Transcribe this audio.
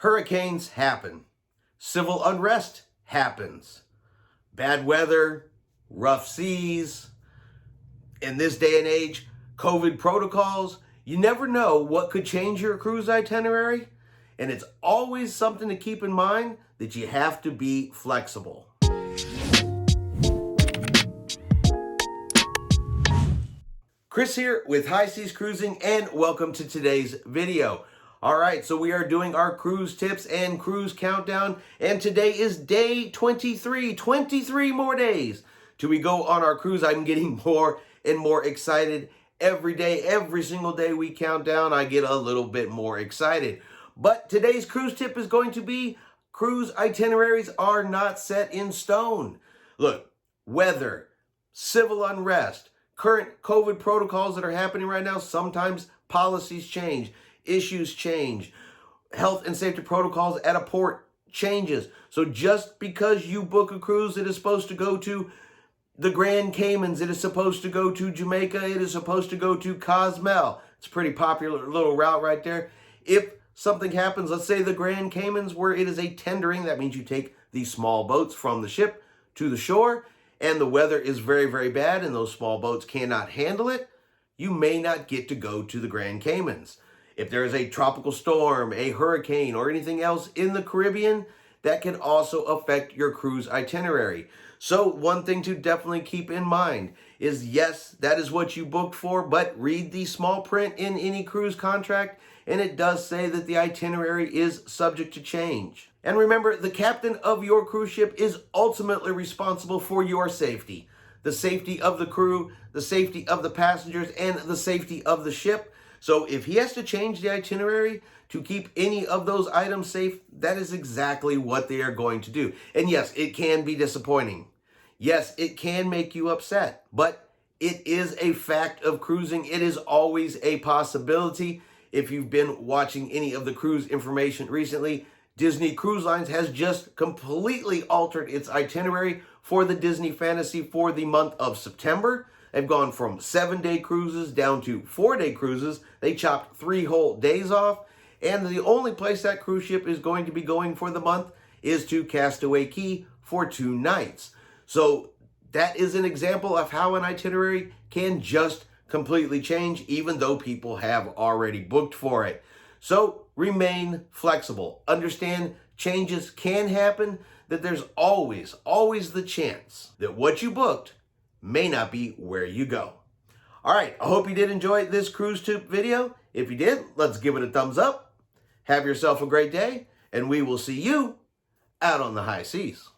Hurricanes happen. Civil unrest happens. Bad weather, rough seas. In this day and age, COVID protocols. You never know what could change your cruise itinerary. And it's always something to keep in mind that you have to be flexible. Chris here with High Seas Cruising, and welcome to today's video. All right, so we are doing our cruise tips and cruise countdown, and today is day 23. 23 more days till we go on our cruise. I'm getting more and more excited every day. Every single day we count down, I get a little bit more excited. But today's cruise tip is going to be cruise itineraries are not set in stone. Look, weather, civil unrest, current COVID protocols that are happening right now, sometimes policies change, issues change, health and safety protocols at a port changes. So just because you book a cruise that is supposed to go to the Grand Caymans, it is supposed to go to Jamaica, it is supposed to go to Cozumel. It's a pretty popular little route right there. If something happens, let's say the Grand Caymans, where it is a tendering, that means you take these small boats from the ship to the shore, and the weather is very, very bad, and those small boats cannot handle it, you may not get to go to the Grand Caymans. If there is a tropical storm, a hurricane, or anything else in the Caribbean, that can also affect your cruise itinerary. So one thing to definitely keep in mind is, yes, that is what you booked for, but read the small print in any cruise contract, and it does say that the itinerary is subject to change. And remember, the captain of your cruise ship is ultimately responsible for your safety. The safety of the crew, the safety of the passengers, and the safety of the ship. So if he has to change the itinerary to keep any of those items safe, that is exactly what they are going to do. And yes, it can be disappointing. Yes, it can make you upset, but it is a fact of cruising. It is always a possibility. If you've been watching any of the cruise information recently, Disney Cruise Lines has just completely altered its itinerary for the Disney Fantasy for the month of September. They've gone from 7-day cruises down to 4-day cruises. They chopped 3 whole days off. And the only place that cruise ship is going to be going for the month is to Castaway Cay for 2 nights. So that is an example of how an itinerary can just completely change, even though people have already booked for it. So remain flexible. Understand changes can happen, that there's always the chance that what you booked may not be where you go. All right, I hope you did enjoy this cruise tip video. If you did, let's give it a thumbs up. Have yourself a great day, and we will see you out on the high seas.